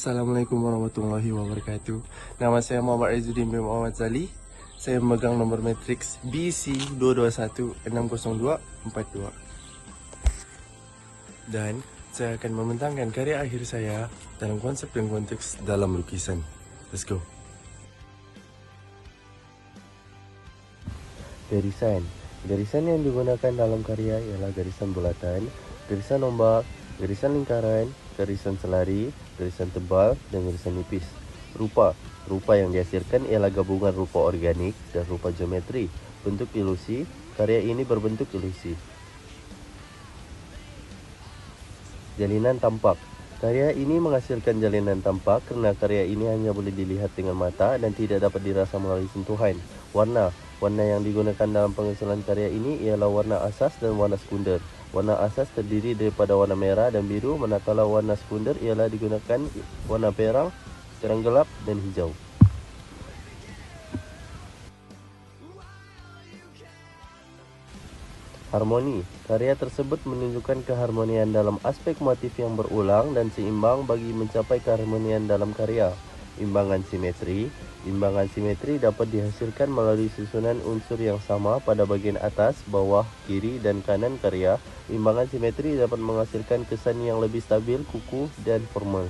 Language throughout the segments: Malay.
Assalamualaikum warahmatullahi wabarakatuh. Nama saya Muhammad Aizuddin bin Muhammad Zali. Saya memegang nombor matriks BC221-60242. Dan saya akan membentangkan karya akhir saya dalam konsep dan konteks dalam lukisan. Let's go. Garisan. Garisan yang digunakan dalam karya ialah garisan bulatan, garisan ombak, garisan lingkaran, garisan selari, garisan tebal, dan garisan nipis. Rupa. Rupa yang dihasilkan ialah gabungan rupa organik dan rupa geometri. Bentuk ilusi. Karya ini berbentuk ilusi. Jalinan tampak. Karya ini menghasilkan jalinan tampak kerana karya ini hanya boleh dilihat dengan mata dan tidak dapat dirasa melalui sentuhan. Warna. Warna yang digunakan dalam pengisulan karya ini ialah warna asas dan warna sekunder. Warna asas terdiri daripada warna merah dan biru, manakala warna sekunder ialah digunakan warna perang, terang gelap dan hijau. Harmoni. Karya tersebut menunjukkan keharmonian dalam aspek motif yang berulang dan seimbang bagi mencapai keharmonian dalam karya. Imbangan simetri. Imbangan simetri dapat dihasilkan melalui susunan unsur yang sama pada bahagian atas, bawah, kiri dan kanan karya. Imbangan simetri dapat menghasilkan kesan yang lebih stabil, kukuh dan formal.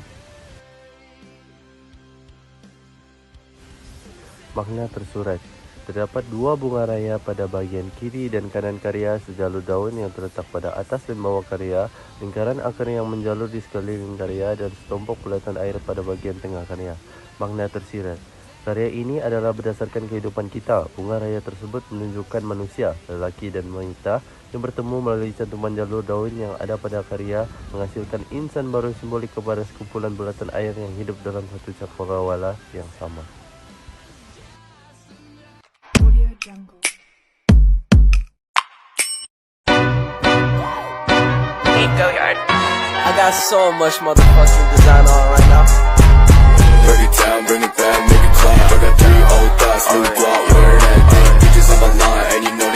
Makna tersurat. Terdapat dua bunga raya pada bahagian kiri dan kanan karya, sejalur daun yang terletak pada atas dan bawah karya, lingkaran akar yang menjalur di sekeliling karya, dan setumpuk bulatan air pada bahagian tengah karya. Makna tersirat. Karya ini adalah berdasarkan kehidupan kita. Bunga raya tersebut menunjukkan manusia, lelaki dan wanita, yang bertemu melalui cantuman jalur daun yang ada pada karya, menghasilkan insan baru simbolik kepada sekumpulan bulatan air yang hidup dalam satu cakrawala yang sama. Go yard. I got so much motherfucking design on right now. Break it down, bring it back, make it clap. I got 3 old thoughts, new block, wearing that thing. Bitches on my line, and you know.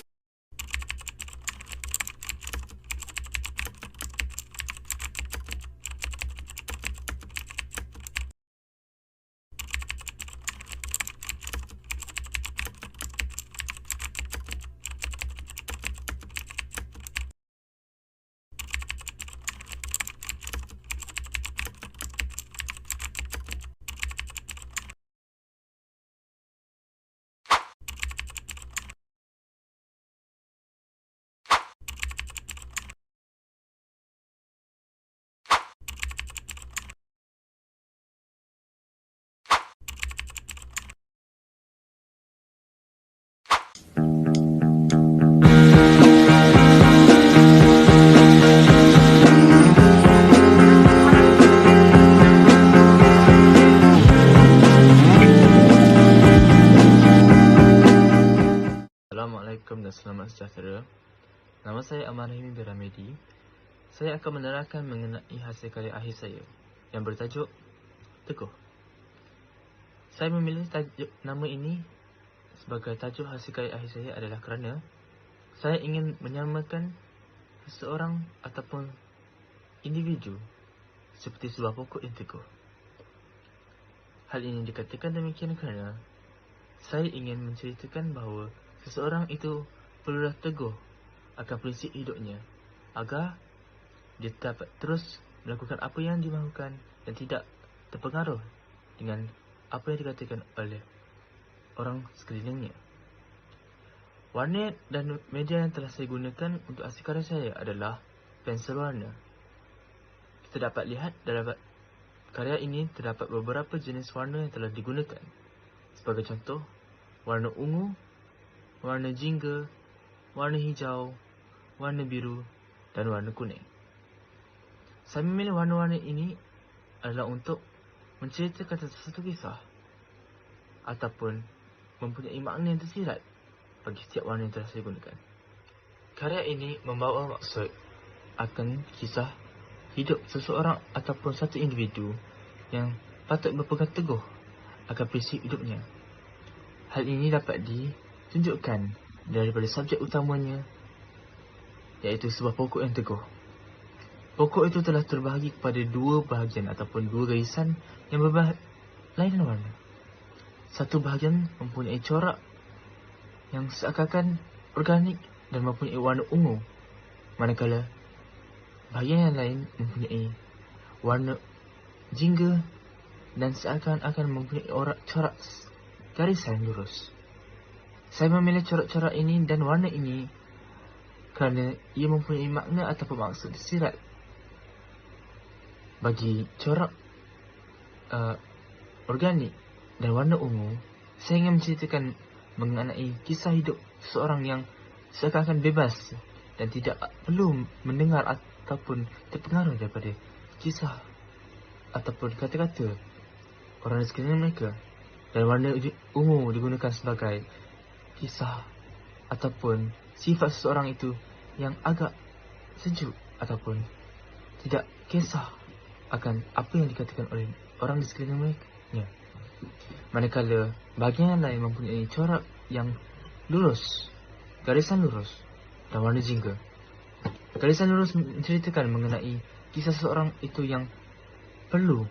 Assalamualaikum dan selamat sejahtera. Nama saya Amar Rahimi bin Ramedi. Saya akan menerangkan mengenai hasil karya akhir saya yang bertajuk Teguh. Saya memilih nama ini sebagai tajuk hasil karya akhir saya adalah kerana saya ingin menyamakan seseorang ataupun individu seperti sebuah pokok yang teguh. Hal ini dikatakan demikian kerana saya ingin menceritakan bahawa seseorang itu perlulah teguh akan prinsip hidupnya agar dia dapat terus melakukan apa yang dimahukan dan tidak terpengaruh dengan apa yang dikatakan oleh orang sekelilingnya. Warna dan media yang telah saya gunakan untuk hasil karya saya adalah pensel warna. Kita dapat lihat dalam karya ini terdapat beberapa jenis warna yang telah digunakan. Sebagai contoh, warna ungu, warna jingga, warna hijau, warna biru dan warna kuning. Saya memilih warna-warna ini adalah untuk menceritakan sesuatu kisah ataupun mempunyai makna yang tersirat bagi setiap warna yang telah saya gunakan. Karya ini membawa maksud akan kisah hidup seseorang ataupun satu individu yang patut berpegang teguh akan prinsip hidupnya. Hal ini dapat ditunjukkan daripada subjek utamanya, iaitu sebuah pokok yang teguh. Pokok itu telah terbahagi kepada dua bahagian ataupun dua garisan yang berlainan warna. Satu bahagian mempunyai corak yang seakan-akan organik dan mempunyai warna ungu, manakala bahagian yang lain mempunyai warna jingga dan seakan-akan mempunyai corak garisan lurus. Saya memilih corak-corak ini dan warna ini kerana ia mempunyai makna ataupun maksud tersirat. Bagi corak organik dan warna ungu, saya ingin menceritakan mengenai kisah hidup seseorang yang seakan-akan bebas dan tidak perlu mendengar ataupun terpengaruh daripada kisah ataupun kata-kata orang di sekeliling mereka. Dan warna ungu digunakan sebagai kisah ataupun sifat seseorang itu yang agak sejuk ataupun tidak kisah akan apa yang dikatakan oleh orang di sekeliling mereka. Manakala bahagian yang lain mempunyai corak yang lurus, garisan lurus dan warna jingga. Garisan lurus menceritakan mengenai kisah seseorang itu yang perlu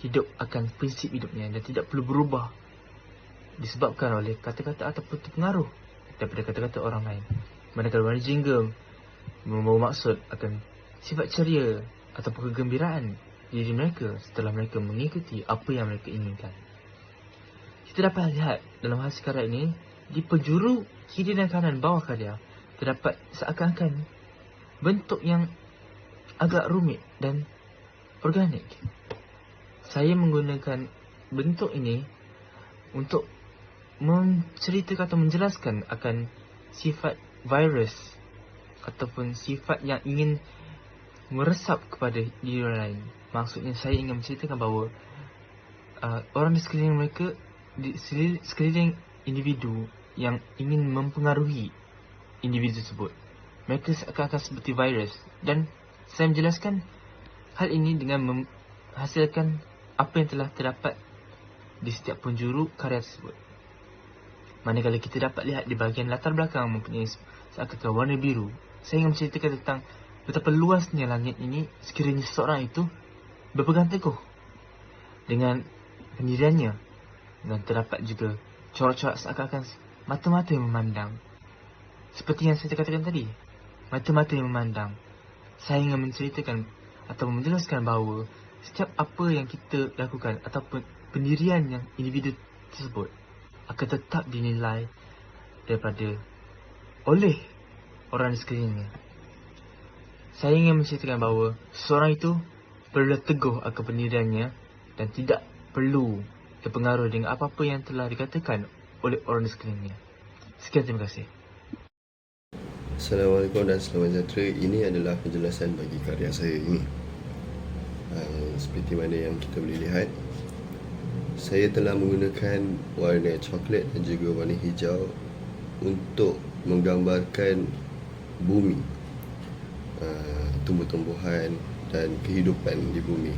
hidup akan prinsip hidupnya dan tidak perlu berubah disebabkan oleh kata-kata ataupun terpengaruh daripada kata-kata orang lain. Manakala warna jingga membawa maksud akan sifat ceria ataupun kegembiraan diri mereka setelah mereka mengikuti apa yang mereka inginkan. Kita dapat lihat dalam hasil karya ini, di penjuru kiri dan kanan bawah karya terdapat seakan-akan bentuk yang agak rumit dan organik. Saya menggunakan bentuk ini untuk menceritakan atau menjelaskan akan sifat virus ataupun sifat yang ingin meresap kepada diri orang lain. Maksudnya saya ingin menceritakan bahawa orang di sekeliling mereka, di sekeliling individu yang ingin mempengaruhi individu tersebut, mereka akan seperti virus. Dan saya menjelaskan hal ini dengan menghasilkan apa yang telah terdapat di setiap penjuru karya tersebut. Manakala kita dapat lihat di bahagian latar belakang mempunyai seakan warna biru, saya ingin menceritakan tentang betapa luasnya langit ini sekiranya seseorang itu berpegang teguh dengan pendiriannya. Dan terdapat juga corak-corak seakan-akan mata-mata yang memandang. Seperti yang saya katakan tadi, mata-mata yang memandang. Saya ingin menceritakan atau menjelaskan bahawa setiap apa yang kita lakukan ataupun pendirian yang individu tersebut akan tetap dinilai oleh orang di sekelilingnya. Saya ingin menceritakan bahawa seseorang itu perlu teguh akan pendiriannya dan tidak perlu terpengaruh dengan apa-apa yang telah dikatakan oleh orang di sekelilingnya. Sekian, terima kasih. Assalamualaikum dan selamat sejahtera. Ini adalah penjelasan bagi karya saya ini. Seperti mana yang kita boleh lihat, saya telah menggunakan warna coklat dan juga warna hijau untuk menggambarkan bumi, tumbuh-tumbuhan dan kehidupan di bumi.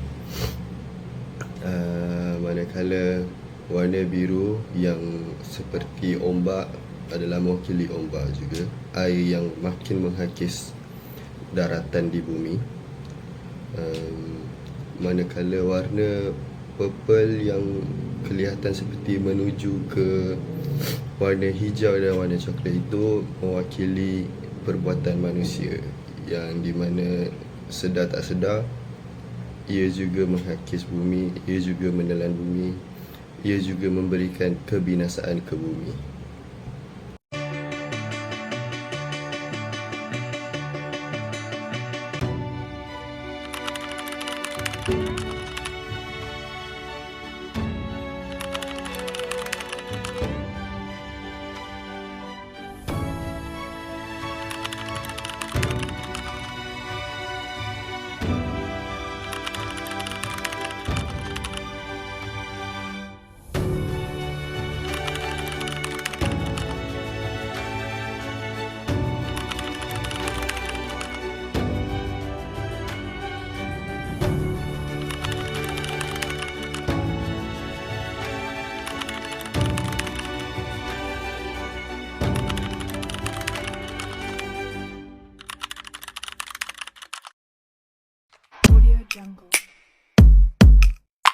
Manakala warna biru yang seperti ombak adalah mewakili ombak juga, air yang makin menghakis daratan di bumi. Manakala warna purple yang kelihatan seperti menuju ke warna hijau dan warna coklat itu mewakili perbuatan manusia, yang di mana sedar tak sedar ia juga menghakis bumi, ia juga menelan bumi, ia juga memberikan kebinasaan ke bumi. jungle.